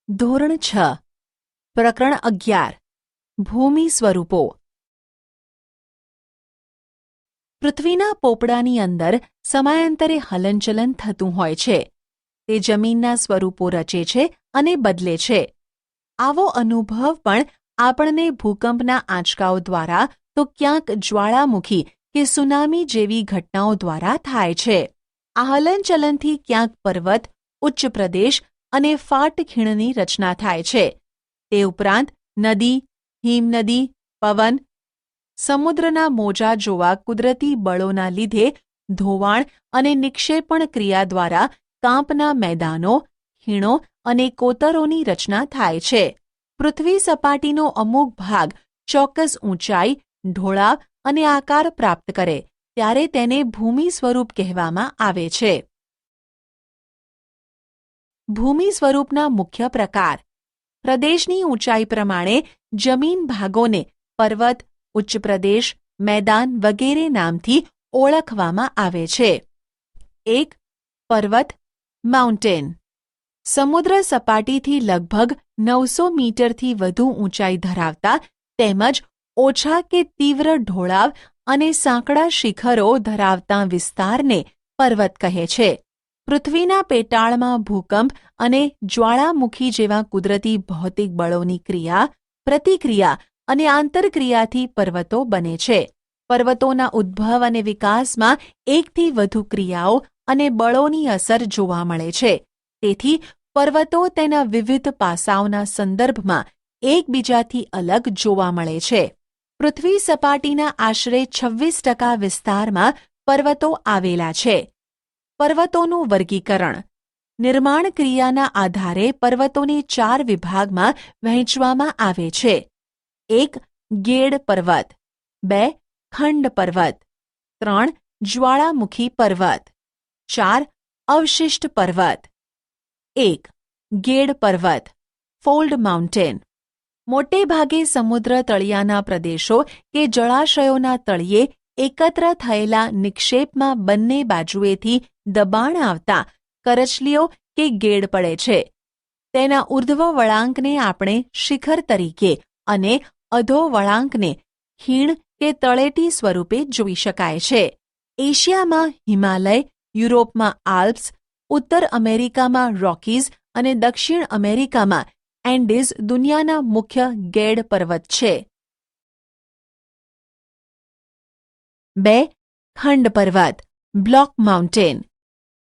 ધોરણ 6 પ્રકરણ 11 ભૂમિ સ્વરૂપો. પૃથ્વીના પોપડાની અંદર સમયાંતરે હલનચલન થતું હોય છે. તે જમીનના સ્વરૂપો રચે છે અને બદલે છે. આવો અનુભવ પણ આપણને ભૂકંપના આંચકાઓ દ્વારા તો ક્યાંક જ્વાળામુખી કે સુનામી જેવી ઘટનાઓ દ્વારા થાય છે. આ હલનચલનથી ક્યાંક પર્વત, ઉચ્ચ પ્રદેશ અને ફાટ ખીણની રચના થાય છે. તે ઉપરાંત નદી, હિમનદી, પવન, સમુદ્રના મોજા જોવા કુદરતી બળોના લીધે ધોવાણ અને નિક્ષેપણ ક્રિયા દ્વારા કાંપના મેદાનો, ખીણો અને કોતરોની રચના થાય છે. પૃથ્વી સપાટીનો અમુક ભાગ ચોક્કસ ઊંચાઈ, ઢોળાવ અને આકાર પ્રાપ્ત કરે ત્યારે તેને ભૂમિ સ્વરૂપ કહેવામાં આવે છે. ભૂમિ સ્વરૂપના મુખ્ય પ્રકાર. પ્રદેશની ઊંચાઈ પ્રમાણે જમીન ભાગોને પર્વત, ઉચ્ચ પ્રદેશ, મેદાન વગેરે નામથી ઓળખવામાં આવે છે. 1. પર્વત માઉન્ટેન. સમુદ્ર સપાટીથી લગભગ 900 મીટરથી વધુ ઊંચાઈ ધરાવતા તેમજ ઓછા કે તીવ્ર ઢોળાવ અને સાંકડા શિખરો ધરાવતા વિસ્તારને પર્વત કહે છે. પૃથ્વીના પેટાળમાં ભૂકંપ અને જ્વાળામુખી જેવા કુદરતી ભૌતિક બળોની ક્રિયા, પ્રતિક્રિયા અને આંતરક્રિયાથી પર્વતો બને છે. પર્વતોના ઉદ્ભવ અને વિકાસમાં એકથી વધુ ક્રિયાઓ અને બળોની અસર જોવા મળે છે. તેથી પર્વતો તેના વિવિધ પાસાઓના સંદર્ભમાં એકબીજાથી અલગ જોવા મળે છે. પૃથ્વી સપાટીના આશરે 26% વિસ્તારમાં પર્વતો આવેલા છે. પર્વતોનું વર્ગીકરણ. નિર્માણ ક્રિયાના આધારે પર્વતોને 4 વિભાગમાં વહેંચવામાં આવે છે. 1. ગેડ પર્વત. 2. ખંડ પર્વત. 3. જ્વાળામુખી પર્વત. 4. અવશિષ્ટ પર્વત. 1. ગેડ પર્વત ફોલ્ડ માઉન્ટેન. મોટે ભાગે સમુદ્ર તળિયાના પ્રદેશો કે જળાશયોના તળિયે એકત્ર થયેલા નિક્ષેપમાં બંને બાજુએથી દબાણ આવતા કરચલીઓ કે ગેડ પડે છે. તેના ઉર્ધ્વ વળાંકને આપણે શિખર તરીકે અને અધો વળાંકને ખીણ કે તળેટી સ્વરૂપે જોઈ શકાય છે. એશિયામાં હિમાલય, યુરોપમાં આલ્પ્સ, ઉત્તર અમેરિકામાં રોકીઝ અને દક્ષિણ અમેરિકામાં એન્ડીઝ દુનિયાના મુખ્ય ગેડ પર્વત છે. 2. ખંડ પર્વત બ્લોક માઉન્ટેન.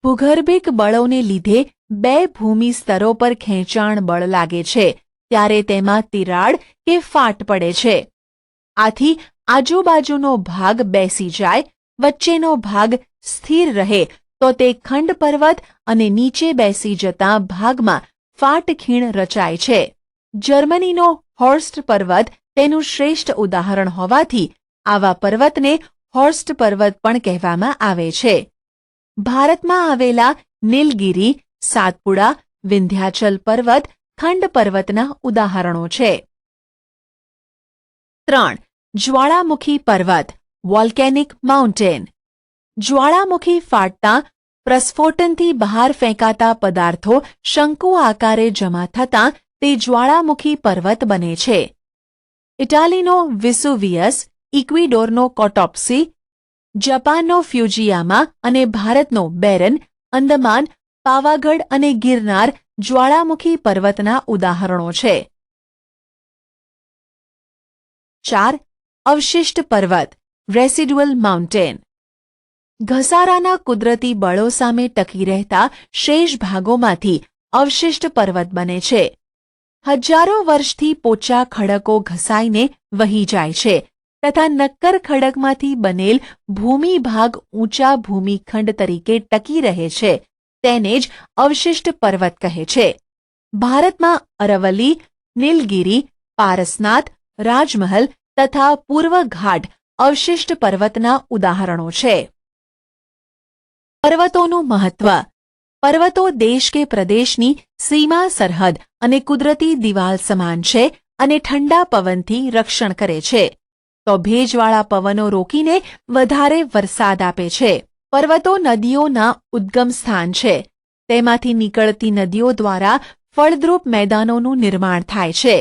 ભૂગર્ભિક બળોને લીધે 2 ભૂમિ સ્તરો પર ખેંચાણ બળ લાગે છે ત્યારે તેમાં તિરાડ કે ફાટ પડે છે. આથી આજુબાજુનો ભાગ બેસી જાય, વચ્ચેનો ભાગ સ્થિર રહે તો તે ખંડ પર્વત અને નીચે બેસી જતા ભાગમાં ફાટ ખીણ રચાય છે. જર્મનીનો હોર્સ્ટ પર્વત તેનું શ્રેષ્ઠ ઉદાહરણ હોવાથી આવા પર્વતને હોર્સ્ટ પર્વત પણ કહેવામાં આવે છે. ભારતમાં આવેલા નીલગિરી, સાતપુડા, વિંધ્યાચલ પર્વત ખંડ પર્વતના ઉદાહરણો છે. 3. જ્વાળામુખી પર્વત વોલ્કેનિક માઉન્ટેન. જ્વાળામુખી ફાટતા પ્રસ્ફોટનથી બહાર ફેંકાતા પદાર્થો શંકુ આકારે જમા થતાં તે જ્વાળામુખી પર્વત બને છે. ઇટાલીનો વિસુવિયસ, ઇક્વિડોરનો કોટોપ્સી, જાપાનનો ફ્યુજીયામા અને ભારતનો બેરન, અંદમાન, પાવાગઢ અને ગિરનાર જ્વાળામુખી પર્વતના ઉદાહરણો છે. 4. અવશિષ્ટ પર્વત રેસિડ્યુઅલ માઉન્ટેન. ઘસારાના કુદરતી બળો સામે ટકી રહેતા શેષ ભાગોમાંથી અવશિષ્ટ પર્વત બને છે. હજારો વર્ષથી પોચા ખડકો ઘસાઈને વહી જાય છે તથા નક્કર ખડકમાંથી બનેલ ભૂમિભાગ ઊંચા ભૂમિખંડ તરીકે ટકી રહે છે. તેને જ અવશિષ્ટ પર્વત કહે છે. ભારતમાં અરવલ્લી, નીલગિરી, પારસનાથ, રાજમહલ તથા પૂર્વ ઘાટ અવશિષ્ટ પર્વતના ઉદાહરણો છે. પર્વતોનું મહત્વ. પર્વતો દેશ કે પ્રદેશની સીમા સરહદ અને કુદરતી દિવાલ સમાન છે અને ઠંડા પવનથી રક્ષણ કરે છે. તો ભેજવાળા પવનો રોકીને વધારે વરસાદ આપે છે. પર્વતો નદીઓના ઉદ્ગમ સ્થાન છે. તેમાંથી નીકળતી નદીઓ દ્વારા ફળદ્રુપ મેદાનોનું નિર્માણ થાય છે.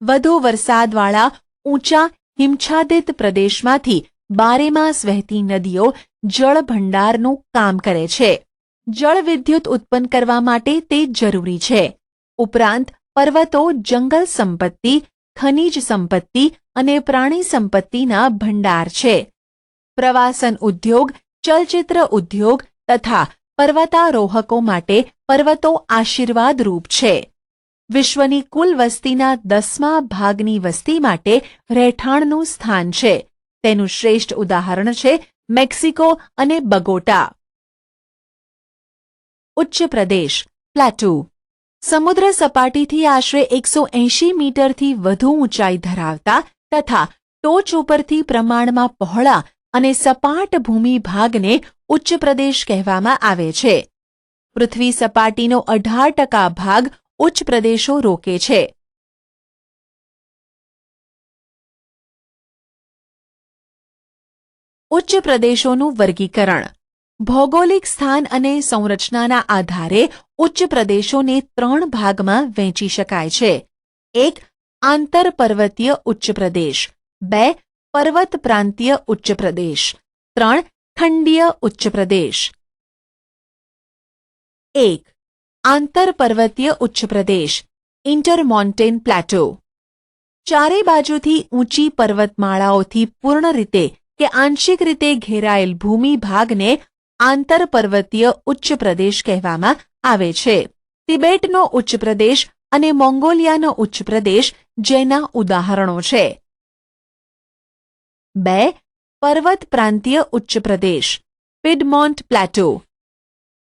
વધુ વરસાદવાળા ઊંચા હિમછાદિત પ્રદેશમાંથી બારેમાસ વહેતી નદીઓ જળભંડારનું કામ કરે છે. જળવિદ્યુત ઉત્પન્ન કરવા માટે તે જરૂરી છે. ઉપરાંત પર્વતો જંગલ સંપત્તિ, ખનિજ સંપત્તિ અને પ્રાણી સંપત્તિના ભંડાર છે. પ્રવાસન ઉદ્યોગ, ચલચિત્ર ઉદ્યોગ તથા પર્વતારોહકો માટે પર્વતો આશીર્વાદરૂપ છે. વિશ્વની કુલ વસ્તીના 10મા ભાગની વસ્તી માટે રહેઠાણનું સ્થાન છે. તેનું શ્રેષ્ઠ ઉદાહરણ છે મેક્સિકો અને બગોટા. ઉચ્ચ પ્રદેશ પ્લેટુ. સમુદ્ર સપાટીથી આશરે 180 મીટરથી વધુ ઊંચાઈ ધરાવતા તથા ટોચ ઉપરથી પ્રમાણમાં પહોળા અને સપાટ ભૂમિ ભાગને ઉચ્ચ પ્રદેશ કહેવામાં આવે છે. પૃથ્વી સપાટીનો 18% ભાગ ઉચ્ચ પ્રદેશો રોકે છે. ઉચ્ચ પ્રદેશોનું વર્ગીકરણ. ભૌગોલિક સ્થાન અને સંરચનાના આધારે ઉચ્ચ પ્રદેશોને 3 ભાગમાં વહેંચી શકાય છે. 1. આંતરપર્વતીય ઉચ્ચ પ્રદેશ. 2. પર્વત પ્રાંતીય ઉચ્ચ પ્રદેશ. 3. ખંડીય ઉચ્ચ પ્રદેશ. 1. આંતરપર્વતીય ઉચ્ચ પ્રદેશ ઇન્ટરમોન્ટેન પ્લેટો. ચારે બાજુથી ઊંચી પર્વતમાળાઓથી પૂર્ણ રીતે કે આંશિક રીતે ઘેરાયેલ ભૂમિ ભાગને આંતરપર્વતીય ઉચ્ચ પ્રદેશ કહેવામાં આવે છે. તિબેટનો ઉચ્ચ પ્રદેશ અને મોંગોલિયાનો ઉચ્ચ પ્રદેશ જેના ઉદાહરણો છે. 2. પર્વત પ્રાંતીય ઉચ્ચ પ્રદેશ પિડમોન્ટ પ્લેટો.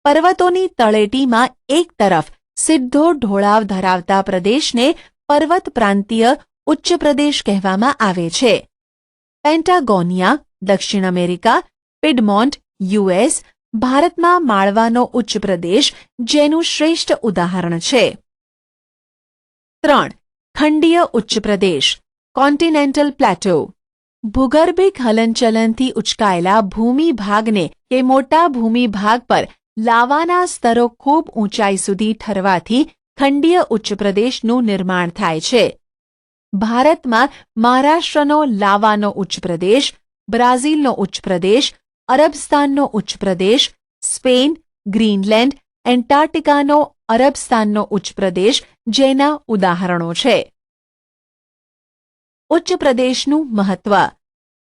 પર્વતોની તળેટીમાં એક તરફ સીધો ઢોળાવ ધરાવતા પ્રદેશને પર્વત પ્રાંતીય ઉચ્ચ પ્રદેશ કહેવામાં આવે છે. પેન્ટાગોનિયા દક્ષિણ અમેરિકા, પિડમોન્ટ યુએસ, ભારતમાં માળવાનો ઉચ્ચ પ્રદેશ જેનું શ્રેષ્ઠ ઉદાહરણ છે. 3. ખંડીય ઉચ્ચ પ્રદેશ કોન્ટિનેન્ટલ પ્લેટો. ભૂગર્ભિક હલનચલનથી ઉચકાયેલા ભૂમિ ભાગને કે મોટા ભૂમિ ભાગ પર લાવાના સ્તરો ખૂબ ઊંચાઈ સુધી ઠરવાથી ખંડીય ઉચ્ચ પ્રદેશનું નિર્માણ થાય છે. ભારતમાં મહારાષ્ટ્રનો લાવાનો ઉચ્ચ પ્રદેશ, બ્રાઝિલનો ઉચ્ચ પ્રદેશ, અરબસ્તાનનો ઉચ્ચ પ્રદેશ, સ્પેન, ગ્રીનલેન્ડ, એન્ટાર્કટિકાનો અરબસ્તાનનો ઉચ્ચ પ્રદેશ જેના ઉદાહરણો છે. ઉચ્ચ પ્રદેશનું મહત્વ.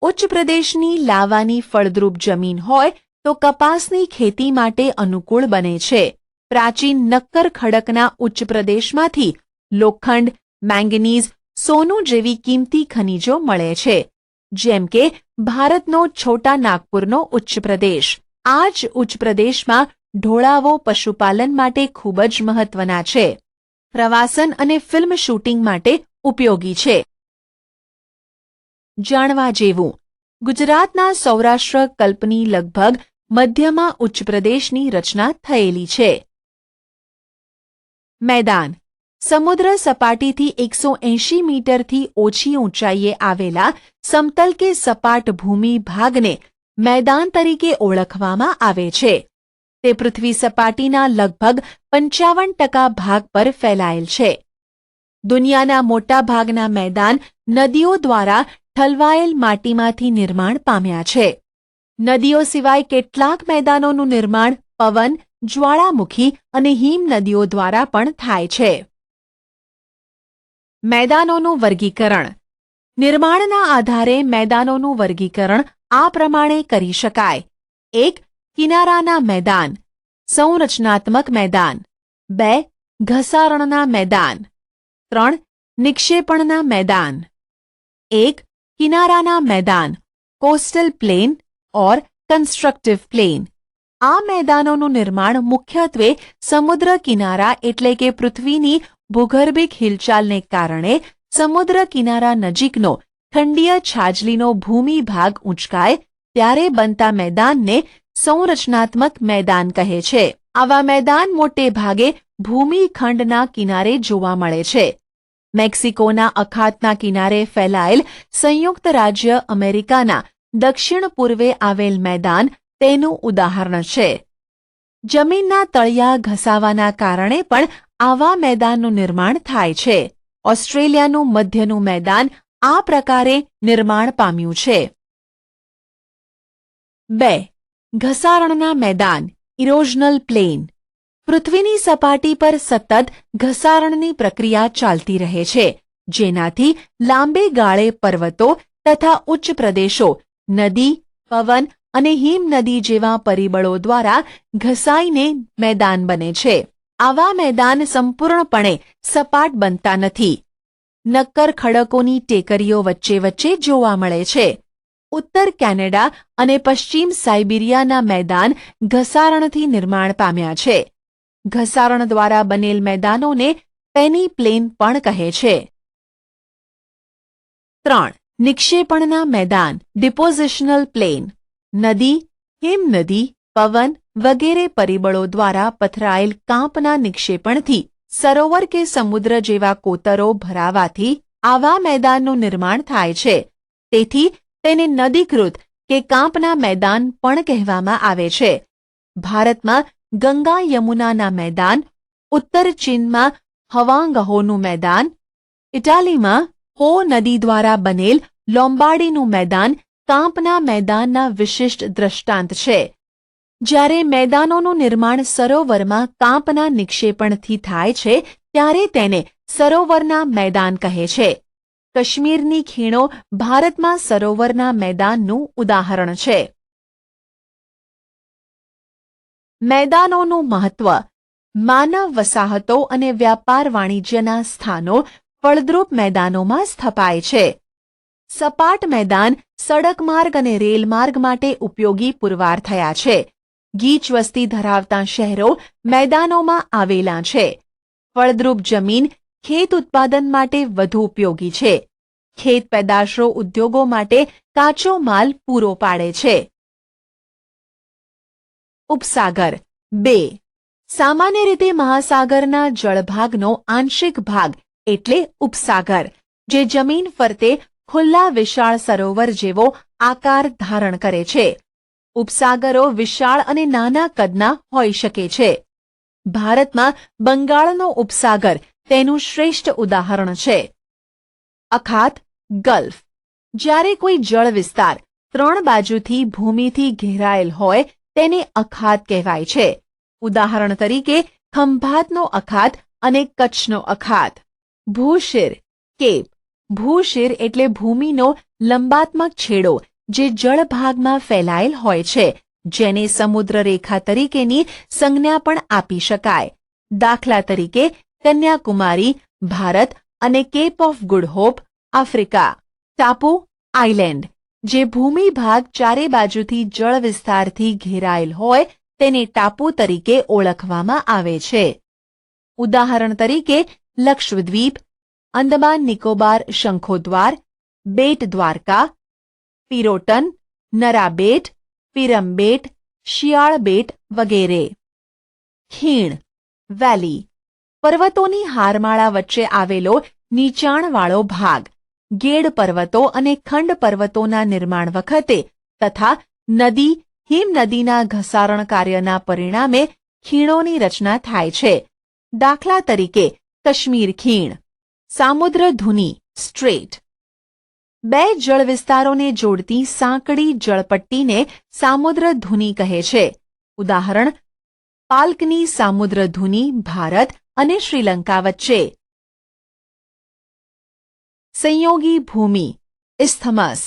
ઉચ્ચ પ્રદેશની લાવાની ફળદ્રુપ જમીન હોય તો કપાસની ખેતી માટે અનુકૂળ બને છે. પ્રાચીન નક્કર ખડકના ઉચ્ચ પ્રદેશમાંથી લોખંડ, મેંગનીઝ, સોનું જેવી કિંમતી ખનિજો મળે છે. જેમ કે ભારતનો છોટા નાગપુરનો ઉચ્ચ પ્રદેશ. આ જ ઉચ્ચ પ્રદેશમાં ઢોળાવો પશુપાલન માટે ખૂબ જ મહત્વના છે. પ્રવાસન અને ફિલ્મ શૂટિંગ માટે ઉપયોગી છે. જાણવા જેવું. ગુજરાતના સૌરાષ્ટ્ર કલ્પની લગભગ મધ્યમાં ઉચ્ચ પ્રદેશની રચના થયેલી છે. મેદાન. સમુદ્ર સપાટીથી 180 મીટરથી ઓછી ઊંચાઈએ આવેલા સમતલ કે સપાટ ભૂમિ ભાગને મેદાન તરીકે ઓળખવામાં આવે છે. તે પૃથ્વી સપાટીના લગભગ 55% ભાગ પર ફેલાયેલ છે. દુનિયાના મોટા ભાગના મેદાન નદીઓ દ્વારા ઠલવાયેલ માટીમાંથી નિર્માણ પામ્યા છે. નદીઓ સિવાય કેટલાક મેદાનોનું નિર્માણ પવન, જ્વાળામુખી અને હિમ નદીઓ દ્વારા પણ થાય છે. મેદાનોનું વર્ગીકરણ. નિર્માણના આધારે મેદાનોનું વર્ગીકરણ આ પ્રમાણે કરી શકાય. 1. કિનારાના મેદાન સંરચનાત્મક મેદાન. 2. ઘસારણના મેદાન. 3. નિક્ષેપણના મેદાન. 1. કિનારાના મેદાન કોસ્ટલ પ્લેન ઓર કન્સ્ટ્રક્ટિવ પ્લેન. આ મેદાનોનું નિર્માણ મુખ્યત્વે સમુદ્ર કિનારા એટલે કે પૃથ્વીની ભૂગર્ભિક હિલચાલને કારણે સમુદ્ર કિનારા નજીકનો ખંડીય છાજલીનો ભૂમિ ભાગ ઊંચકાય ત્યારે બનતા મેદાનને સંરચનાત્મક મેદાન કહે છે. આવા મેદાન મોટે ભાગે ભૂમિખંડના કિનારે જોવા મળે છે. મેક્સિકોના અખાતના કિનારે ફેલાયેલ સંયુક્ત રાજ્ય અમેરિકાના દક્ષિણ પૂર્વે આવેલ મેદાન તેનું ઉદાહરણ છે. જમીનના તળિયા ઘસાવાના કારણે પણ આવા મેદાનનું નિર્માણ થાય છે. ઓસ્ટ્રેલિયાનું મધ્યનું મેદાન આ પ્રકારે નિર્માણ પામ્યું છે. 2. ઘસારણના મેદાન ઇરોઝનલ પ્લેન. પૃથ્વીની સપાટી પર સતત ઘસારણની પ્રક્રિયા ચાલતી રહે છે, જેનાથી લાંબે ગાળે પર્વતો તથા ઉચ્ચ પ્રદેશો નદી, પવન અને હિમનદી જેવા પરિબળો દ્વારા ઘસાઈને મેદાન બને છે. આવા મેદાન સંપૂર્ણપણે સપાટ બનતા નથી. નક્કર ખડકોની ટેકરીઓ વચ્ચે વચ્ચે જોવા મળે છે. ઉત્તર કેનેડા અને પશ્ચિમ સાઇબિરિયાના મેદાન ઘસારણથી નિર્માણ પામ્યા છે. ઘસારણ દ્વારા બનેલ મેદાનોને પેની પ્લેન પણ કહે છે. 3. નિક્ષેપણના મેદાન ડિપોઝિશનલ પ્લેન. નદી, હિમનદી, પવન વગેરે પરિબળો દ્વારા પથરાયેલ કાંપના નિક્ષેપણથી સરોવર કે સમુદ્ર જેવા કોતરો ભરાવાથી આવા મેદાનનું નિર્માણ થાય છે. તેથી તેને નદીકૃત કે કાંપના મેદાન પણ કહેવામાં આવે છે. ભારતમાં ગંગા યમુનાના મેદાન, ઉત્તર ચીનમાં હવાંગહોનું મેદાન, ઇટાલીમાં હો નદી દ્વારા બનેલ લોમ્બાર્ડીનું મેદાન કાંપના મેદાનના વિશિષ્ટ દ્રષ્ટાંત છે. જ્યારે મેદાનોનું નિર્માણ સરોવરમાં કાંપના નિક્ષેપણથી થાય છે ત્યારે તેને સરોવરના મેદાન કહે છે. કાશ્મીરની ખીણો ભારતમાં સરોવરના મેદાનનું ઉદાહરણ છે. મેદાનોનું મહત્વ. માનવ વસાહતો અને વ્યાપાર વાણિજ્યના સ્થાનો ફળદ્રુપ મેદાનોમાં સ્થપાય છે. સપાટ મેદાન સડક માર્ગ અને રેલ માર્ગ માટે ઉપયોગી પુરવાર થયા છે. ગીચ વસ્તી ધરાવતા શહેરો મેદાનોમાં આવેલા છે. ફળદ્રુપ જમીન ખેત ઉત્પાદન માટે વધુ ઉપયોગી છે. ખેત પેદાશો ઉદ્યોગો માટે કાચો માલ પૂરો પાડે છે. ઉપસાગર. 2. સામાન્ય રીતે મહાસાગરના જળભાગનો આંશિક ભાગ એટલે ઉપસાગર, જે જમીન ફરતે ખુલ્લા વિશાળ સરોવર જેવો આકાર ધારણ કરે છે. ઉપસાગરો વિશાળ અને નાના કદના હોઈ શકે છે. ભારતમાં બંગાળનો ઉપસાગર તેનું શ્રેષ્ઠ ઉદાહરણ છે. અખાત, ગલ્ફ. જ્યારે કોઈ જળ વિસ્તાર 3 બાજુથી ભૂમિથી ઘેરાયેલ હોય તેને અખાત કહેવાય છે. ઉદાહરણ તરીકે ખંભાતનો અખાત અને કચ્છનો અખાત. ભૂશિર, કેપ. ભૂશિર એટલે ભૂમિનો લંબાત્મક છેડો જે જળભાગમાં ફેલાયેલ હોય છે, જેને સમુદ્ર રેખા તરીકેની સંજ્ઞા પણ આપી શકાય. દાખલા તરીકે કન્યાકુમારી, ભારત અને Cape of Good Hope, Africa. ટાપુ, આઇલેન્ડ. જે ભૂમિ ભાગ ચારે બાજુથી જળ વિસ્તારથી ઘેરાયેલ હોય તેને ટાપુ તરીકે ઓળખવામાં આવે છે. ઉદાહરણ તરીકે લક્ષદ્વીપ, અંદમાન નિકોબાર શંખોદ્વાર, બેટ દ્વારકા, પિરોટન, નરાબેટ, પિરમબેટ, શિયાળબેટ વગેરે. ખીણ, વેલી. પર્વતોની હારમાળા વચ્ચે આવેલો નીચાણવાળો ભાગ. ગેડ પર્વતો અને ખંડ પર્વતોના નિર્માણ વખતે તથા નદી, હિમનદીના ઘસારણ કાર્યના પરિણામે ખીણોની રચના થાય છે. દાખલા તરીકે કાશ્મીર ખીણ. સામુદ્ર ધુની, સ્ટ્રેટ. 2 જળ વિસ્તારોને જોડતી સાંકડી જળપટ્ટીને સામુદ્ર ધુની કહે છે. ઉદાહરણ પાલ્કની સામુદ્ર ધુની ભારત અને શ્રીલંકા વચ્ચે. સંયોગી ભૂમિ, ઇસ્થમસ.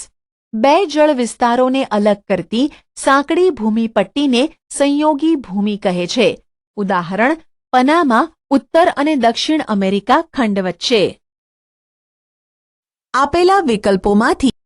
2 જળ વિસ્તારોને અલગ કરતી સાંકડી ભૂમિ પટ્ટીને સંયોગી ભૂમિ કહે છે. ઉદાહરણ પનામા ઉત્તર અને દક્ષિણ અમેરિકા ખંડ વચ્ચે. આપેલા વિકલ્પોમાંથી